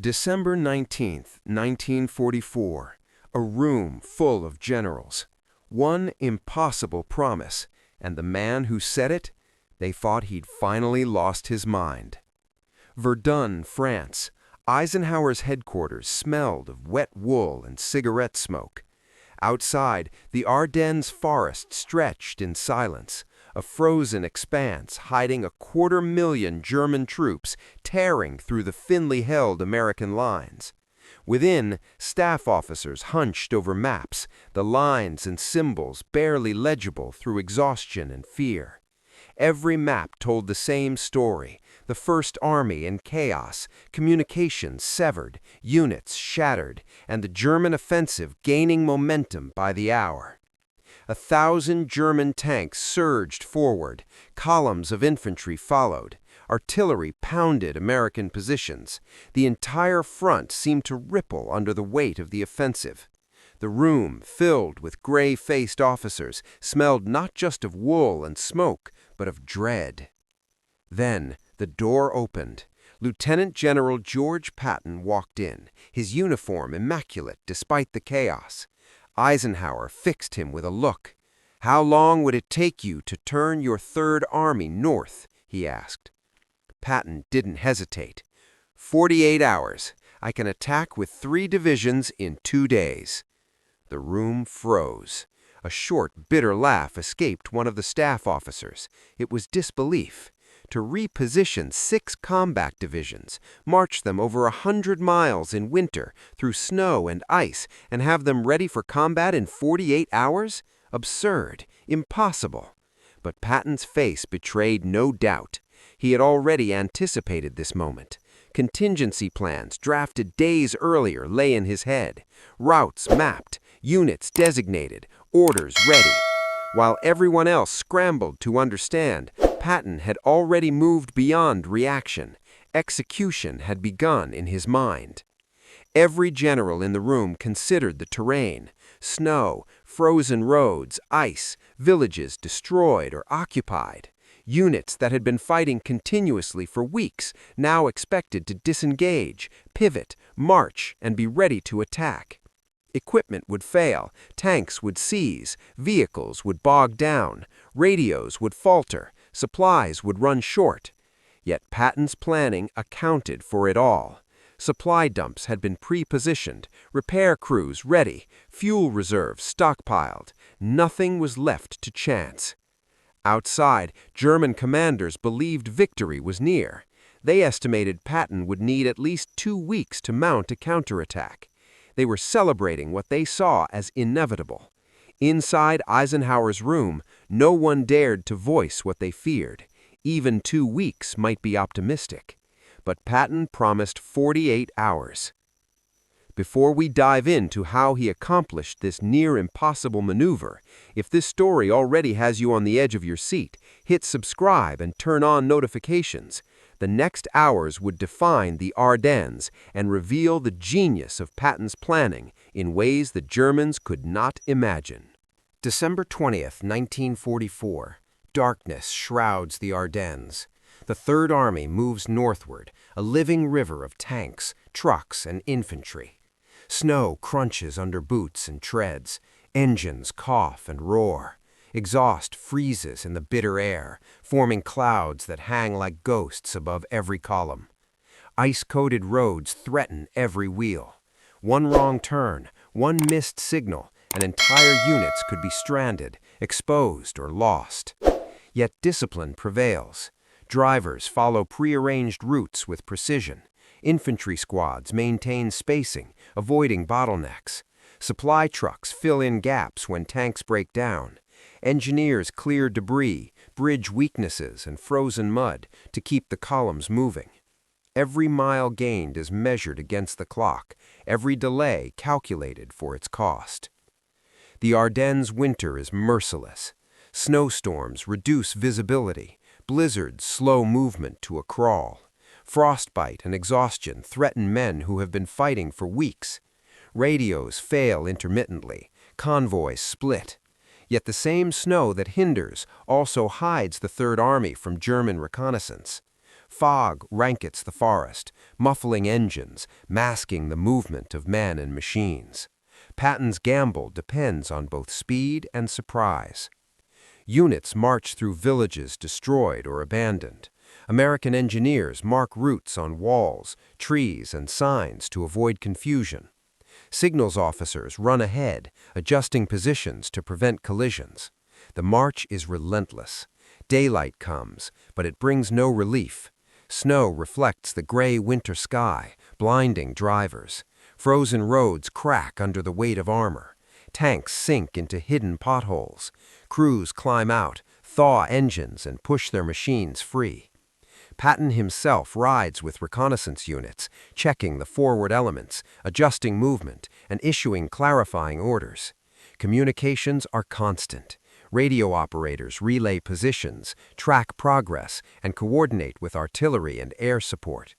December 19th, 1944. A room full of generals. One impossible promise, and the man who said it, they thought he'd finally lost his mind. Verdun, France. Eisenhower's headquarters smelled of wet wool and cigarette smoke. Outside, the Ardennes forest stretched in silence, a frozen expanse hiding 250,000 German troops tearing through the thinly held American lines. Within, staff officers hunched over maps, the lines and symbols barely legible through exhaustion and fear. Every map told the same story: the First Army in chaos, communications severed, units shattered, and the German offensive gaining momentum by the hour. 1,000 German tanks surged forward, columns of infantry followed, artillery pounded American positions. The entire front seemed to ripple under the weight of the offensive. The room, filled with gray-faced officers, smelled not just of wool and smoke, but of dread. Then the door opened. Lieutenant General George Patton walked in, his uniform immaculate despite the chaos. Eisenhower fixed him with a look. "How long would it take you to turn your Third Army north?" he asked. Patton didn't hesitate. 48 hours. I can attack with 3 divisions in 2 days." The room froze. A short, bitter laugh escaped one of the staff officers. It was disbelief. To reposition 6 combat divisions, march them over 100 miles in winter through snow and ice, and have them ready for combat in 48 hours? Absurd, impossible. But Patton's face betrayed no doubt. He had already anticipated this moment. Contingency plans drafted days earlier lay in his head. Routes mapped, units designated, orders ready. While everyone else scrambled to understand, Patton had already moved beyond reaction. Execution had begun in his mind. Every general in the room considered the terrain: snow, frozen roads, ice, villages destroyed or occupied. Units that had been fighting continuously for weeks now expected to disengage, pivot, march, and be ready to attack. Equipment would fail, tanks would seize, vehicles would bog down, radios would falter, supplies would run short. Yet Patton's planning accounted for it all. Supply dumps had been pre-positioned, repair crews ready, fuel reserves stockpiled. Nothing was left to chance. Outside, German commanders believed victory was near. They estimated Patton would need at least 2 weeks to mount a counterattack. They were celebrating what they saw as inevitable. Inside Eisenhower's room, no one dared to voice what they feared. Even 2 weeks might be optimistic. But Patton promised 48 hours. Before we dive into how he accomplished this near-impossible maneuver, if this story already has you on the edge of your seat, hit subscribe and turn on notifications. The next hours would define the Ardennes and reveal the genius of Patton's planning in ways the Germans could not imagine. December 20th, 1944. Darkness shrouds the Ardennes. The Third Army moves northward, a living river of tanks, trucks, and infantry. Snow crunches under boots and treads. Engines cough and roar. Exhaust freezes in the bitter air, forming clouds that hang like ghosts above every column. Ice-coated roads threaten every wheel. One wrong turn, one missed signal, and entire units could be stranded, exposed, or lost. Yet discipline prevails. Drivers follow prearranged routes with precision. Infantry squads maintain spacing, avoiding bottlenecks. Supply trucks fill in gaps when tanks break down. Engineers clear debris, bridge weaknesses, and frozen mud to keep the columns moving. Every mile gained is measured against the clock, every delay calculated for its cost. The Ardennes winter is merciless. Snowstorms reduce visibility, blizzards slow movement to a crawl. Frostbite and exhaustion threaten men who have been fighting for weeks. Radios fail intermittently, convoys split. Yet the same snow that hinders also hides the Third Army from German reconnaissance. Fog rankets the forest, muffling engines, masking the movement of men and machines. Patton's gamble depends on both speed and surprise. Units march through villages destroyed or abandoned. American engineers mark routes on walls, trees, and signs to avoid confusion. Signals officers run ahead, adjusting positions to prevent collisions. The march is relentless. Daylight comes, but it brings no relief. Snow reflects the gray winter sky, blinding drivers. Frozen roads crack under the weight of armor. Tanks sink into hidden potholes. Crews climb out, thaw engines, and push their machines free. Patton himself rides with reconnaissance units, checking the forward elements, adjusting movement, and issuing clarifying orders. Communications are constant. Radio operators relay positions, track progress, and coordinate with artillery and air support.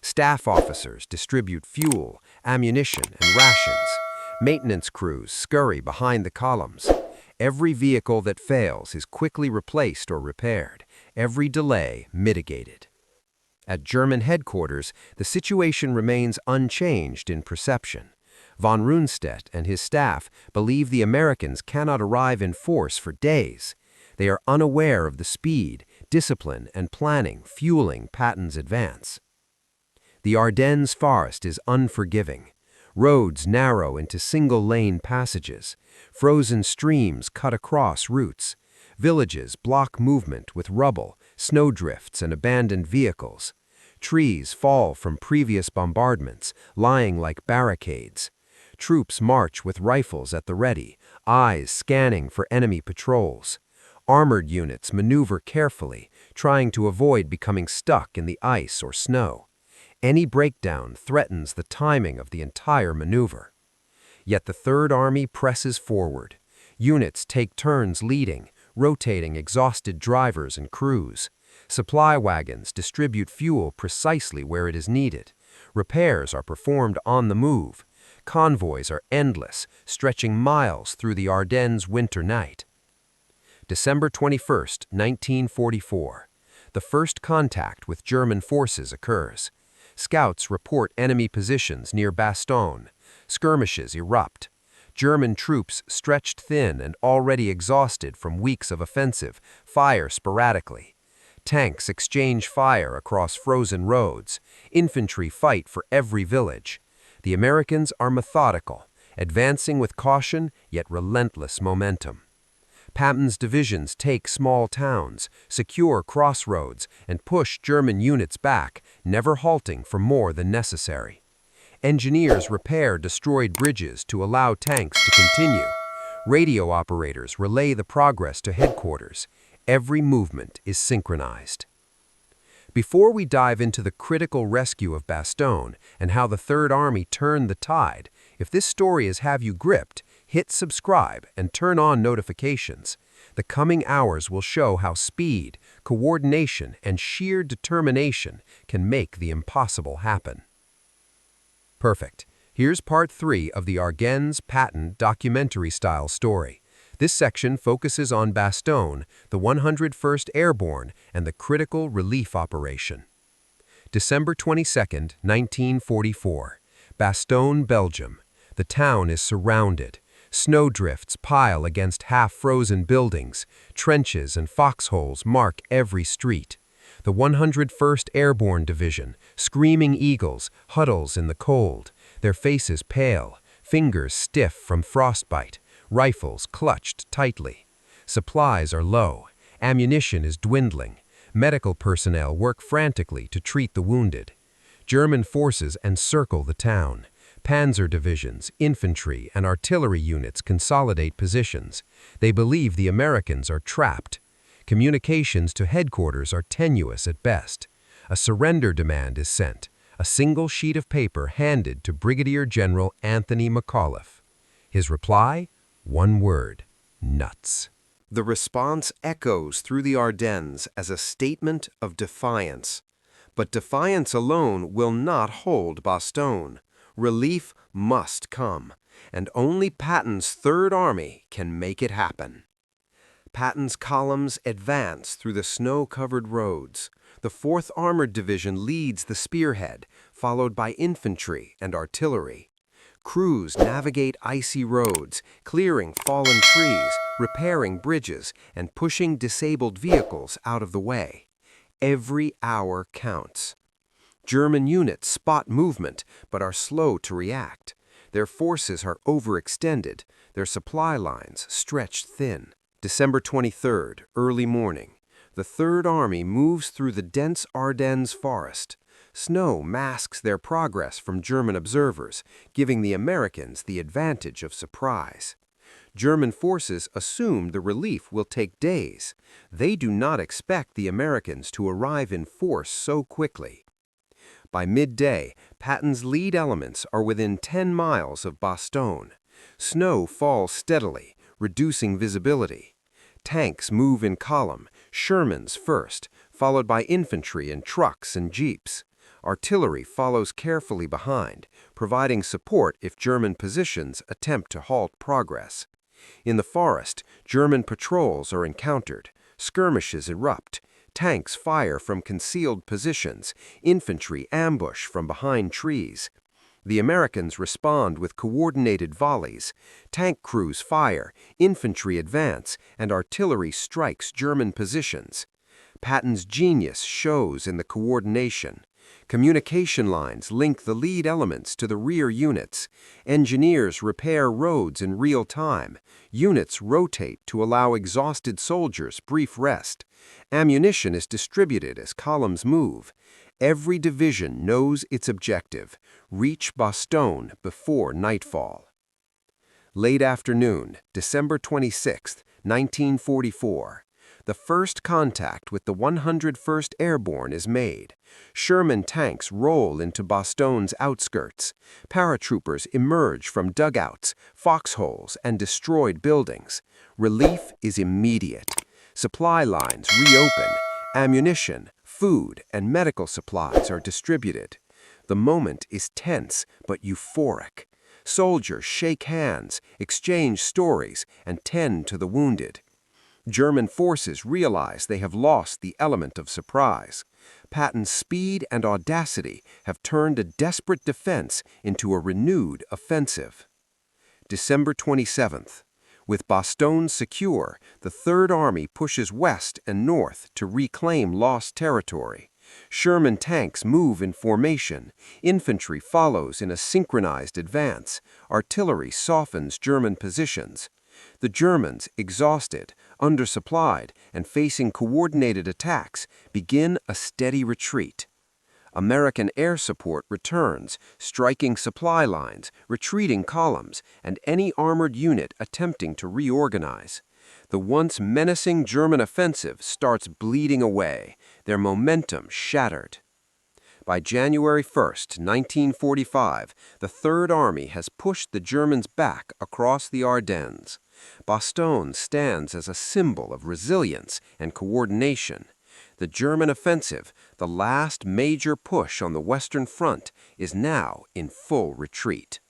Staff officers distribute fuel, ammunition, and rations. Maintenance crews scurry behind the columns. Every vehicle that fails is quickly replaced or repaired, every delay mitigated. At German headquarters, the situation remains unchanged in perception. Von Rundstedt and his staff believe the Americans cannot arrive in force for days. They are unaware of the speed, discipline, and planning fueling Patton's advance. The Ardennes forest is unforgiving. Roads narrow into single-lane passages. Frozen streams cut across routes. Villages block movement with rubble, snowdrifts, and abandoned vehicles. Trees fall from previous bombardments, lying like barricades. Troops march with rifles at the ready, eyes scanning for enemy patrols. Armored units maneuver carefully, trying to avoid becoming stuck in the ice or snow. Any breakdown threatens the timing of the entire maneuver. Yet the Third Army presses forward. Units take turns leading, rotating exhausted drivers and crews. Supply wagons distribute fuel precisely where it is needed. Repairs are performed on the move. Convoys are endless, stretching miles through the Ardennes winter night. December 21, 1944. The first contact with German forces occurs. Scouts report enemy positions near Bastogne. Skirmishes erupt. German troops, stretched thin and already exhausted from weeks of offensive, fire sporadically. Tanks exchange fire across frozen roads. Infantry fight for every village. The Americans are methodical, advancing with caution yet relentless momentum. Patton's divisions take small towns, secure crossroads, and push German units back, never halting for more than necessary. Engineers repair destroyed bridges to allow tanks to continue. Radio operators relay the progress to headquarters. Every movement is synchronized. Before we dive into the critical rescue of Bastogne and how the Third Army turned the tide, if this story has have you gripped, hit subscribe and turn on notifications. The coming hours will show how speed, coordination, and sheer determination can make the impossible happen. Perfect. Here's part 3 of the Ardennes-Patton documentary-style story. This section focuses on Bastogne, the 101st Airborne, and the critical relief operation. December 22, 1944. Bastogne, Belgium. The town is surrounded. Snowdrifts pile against half-frozen buildings. Trenches and foxholes mark every street. The 101st Airborne Division, screaming eagles, huddles in the cold, their faces pale, fingers stiff from frostbite, rifles clutched tightly. Supplies are low, ammunition is dwindling, medical personnel work frantically to treat the wounded. German forces encircle the town. Panzer divisions, infantry, and artillery units consolidate positions. They believe the Americans are trapped. Communications to headquarters are tenuous at best. A surrender demand is sent, a single sheet of paper handed to Brigadier General Anthony McAuliffe. His reply? One word: nuts. The response echoes through the Ardennes as a statement of defiance. But defiance alone will not hold Bastogne. Relief must come, and only Patton's Third Army can make it happen. Patton's columns advance through the snow-covered roads. The 4th Armored Division leads the spearhead, followed by infantry and artillery. Crews navigate icy roads, clearing fallen trees, repairing bridges, and pushing disabled vehicles out of the way. Every hour counts. German units spot movement but are slow to react. Their forces are overextended, their supply lines stretched thin. December 23rd, early morning. The Third Army moves through the dense Ardennes forest. Snow masks their progress from German observers, giving the Americans the advantage of surprise. German forces assume the relief will take days. They do not expect the Americans to arrive in force so quickly. By midday, Patton's lead elements are within 10 miles of Bastogne. Snow falls steadily, reducing visibility. Tanks move in column, Shermans first, followed by infantry in trucks and jeeps. Artillery follows carefully behind, providing support if German positions attempt to halt progress. In the forest, German patrols are encountered. Skirmishes erupt. Tanks fire from concealed positions. Infantry ambush from behind trees. The Americans respond with coordinated volleys. Tank crews fire, infantry advance, and artillery strikes German positions. Patton's genius shows in the coordination. Communication lines link the lead elements to the rear units. Engineers repair roads in real time. Units rotate to allow exhausted soldiers brief rest. Ammunition is distributed as columns move. Every division knows its objective: reach Bastogne before nightfall. Late afternoon, December 26, 1944. The first contact with the 101st Airborne is made. Sherman tanks roll into Bastogne's outskirts. Paratroopers emerge from dugouts, foxholes, and destroyed buildings. Relief is immediate. Supply lines reopen. Ammunition, food, and medical supplies are distributed. The moment is tense but euphoric. Soldiers shake hands, exchange stories, and tend to the wounded. German forces realize they have lost the element of surprise. Patton's speed and audacity have turned a desperate defense into a renewed offensive. December 27th. With Bastogne secure, the Third Army pushes west and north to reclaim lost territory. Sherman tanks move in formation. Infantry follows in a synchronized advance. Artillery softens German positions. The Germans, exhausted, undersupplied, and facing coordinated attacks, begin a steady retreat. American air support returns, striking supply lines, retreating columns, and any armored unit attempting to reorganize. The once menacing German offensive starts bleeding away, their momentum shattered. By January 1st, 1945, the Third Army has pushed the Germans back across the Ardennes. Bastogne stands as a symbol of resilience and coordination. The German offensive, the last major push on the Western Front, is now in full retreat.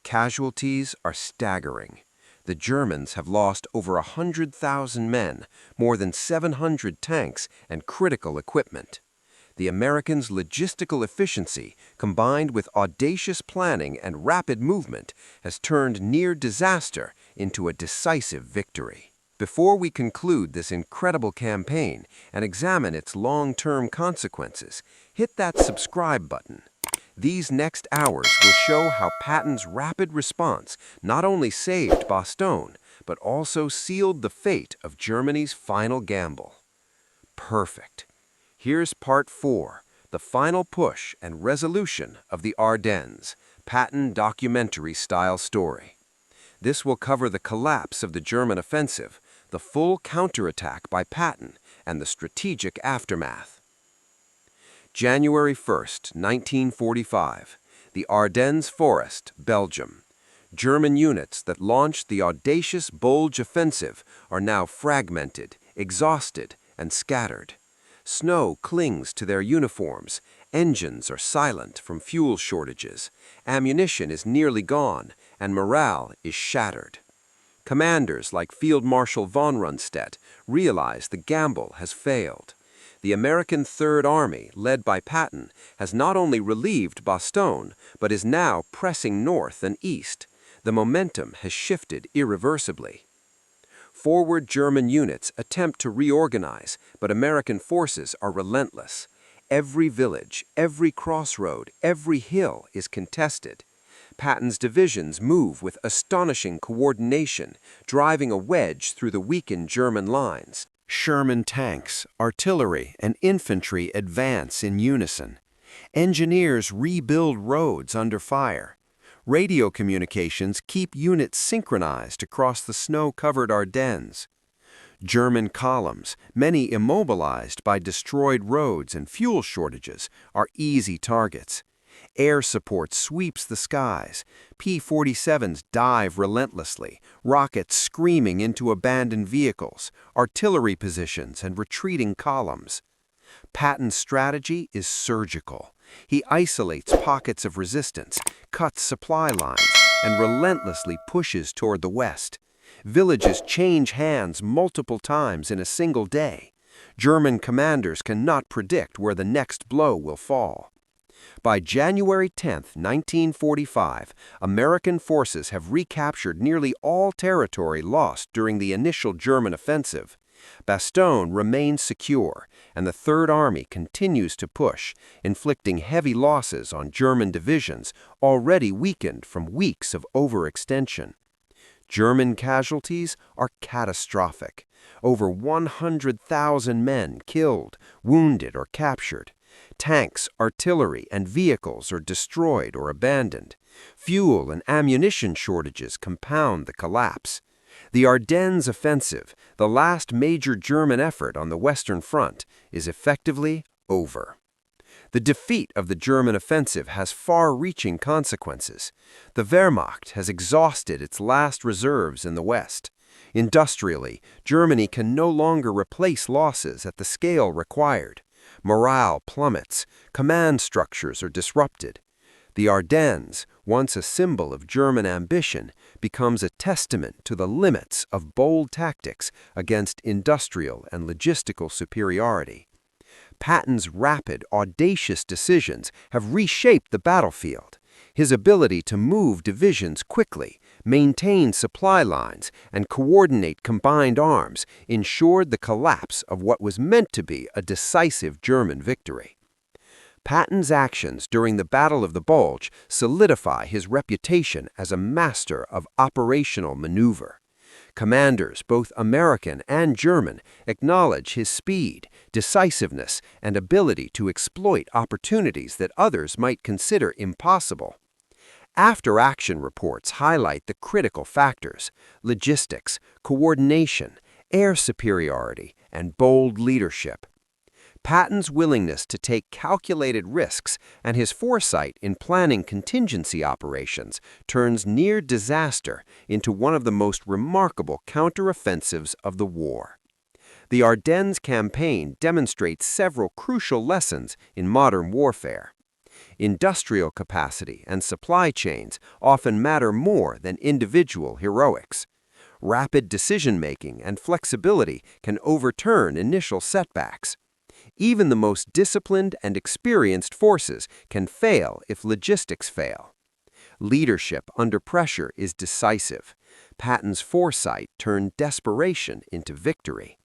Casualties are staggering. The Germans have lost over 100,000 men, more than 700 tanks, and critical equipment. The Americans' logistical efficiency, combined with audacious planning and rapid movement, has turned near disaster into a decisive victory. Before we conclude this incredible campaign and examine its long-term consequences, hit that subscribe button. These next hours will show how Patton's rapid response not only saved Bastogne, but also sealed the fate of Germany's final gamble. Perfect. Here's part 4, the final push and resolution of the Ardennes, Patton documentary-style story. This will cover the collapse of the German offensive, the full counterattack by Patton, and the strategic aftermath. January 1st, 1945. The Ardennes Forest, Belgium. German units that launched the audacious Bulge offensive are now fragmented, exhausted, and scattered. Snow clings to their uniforms. Engines are silent from fuel shortages. Ammunition is nearly gone, and morale is shattered. Commanders like Field Marshal von Rundstedt realize the gamble has failed. The American Third Army, led by Patton, has not only relieved Bastogne, but is now pressing north and east. The momentum has shifted irreversibly. Forward German units attempt to reorganize, but American forces are relentless. Every village, every crossroad, every hill is contested. Patton's divisions move with astonishing coordination, driving a wedge through the weakened German lines. Sherman tanks, artillery, and infantry advance in unison. Engineers rebuild roads under fire. Radio communications keep units synchronized across the snow-covered Ardennes. German columns, many immobilized by destroyed roads and fuel shortages, are easy targets. Air support sweeps the skies. P-47s dive relentlessly, rockets screaming into abandoned vehicles, artillery positions, and retreating columns. Patton's strategy is surgical. He isolates pockets of resistance, cuts supply lines, and relentlessly pushes toward the west. Villages change hands multiple times in a single day. German commanders cannot predict where the next blow will fall. By January 10, 1945, American forces have recaptured nearly all territory lost during the initial German offensive. Bastogne remains secure, and the Third Army continues to push, inflicting heavy losses on German divisions already weakened from weeks of overextension. German casualties are catastrophic. Over 100,000 men killed, wounded, or captured. Tanks, artillery, and vehicles are destroyed or abandoned. Fuel and ammunition shortages compound the collapse. The Ardennes offensive, the last major German effort on the Western Front, is effectively over. The defeat of the German offensive has far-reaching consequences. The Wehrmacht has exhausted its last reserves in the West. Industrially, Germany can no longer replace losses at the scale required. Morale plummets, command structures are disrupted. The Ardennes, once a symbol of German ambition, becomes a testament to the limits of bold tactics against industrial and logistical superiority. Patton's rapid, audacious decisions have reshaped the battlefield. His ability to move divisions quickly, maintain supply lines, and coordinate combined arms ensured the collapse of what was meant to be a decisive German victory. Patton's actions during the Battle of the Bulge solidify his reputation as a master of operational maneuver. Commanders, both American and German, acknowledge his speed, decisiveness, and ability to exploit opportunities that others might consider impossible. After-action reports highlight the critical factors: logistics, coordination, air superiority, and bold leadership. Patton's willingness to take calculated risks and his foresight in planning contingency operations turns near disaster into one of the most remarkable counteroffensives of the war. The Ardennes campaign demonstrates several crucial lessons in modern warfare. Industrial capacity and supply chains often matter more than individual heroics. Rapid decision-making and flexibility can overturn initial setbacks. Even the most disciplined and experienced forces can fail if logistics fail. Leadership under pressure is decisive. Patton's foresight turned desperation into victory.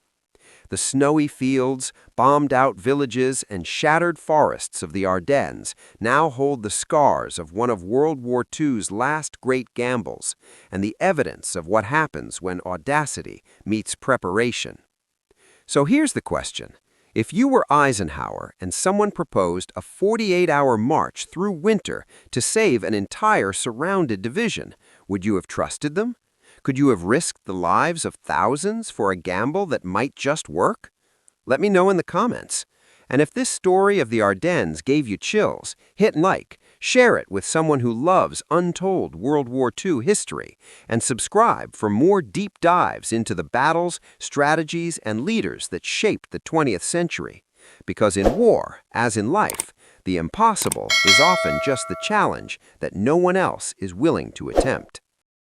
The snowy fields, bombed-out villages, and shattered forests of the Ardennes now hold the scars of one of World War II's last great gambles, and the evidence of what happens when audacity meets preparation. So here's the question. If you were Eisenhower and someone proposed a 48-hour march through winter to save an entire surrounded division, would you have trusted them? Could you have risked the lives of thousands for a gamble that might just work? Let me know in the comments. And if this story of the Ardennes gave you chills, hit like, share it with someone who loves untold World War II history, and subscribe for more deep dives into the battles, strategies, and leaders that shaped the 20th century. Because in war, as in life, the impossible is often just the challenge that no one else is willing to attempt.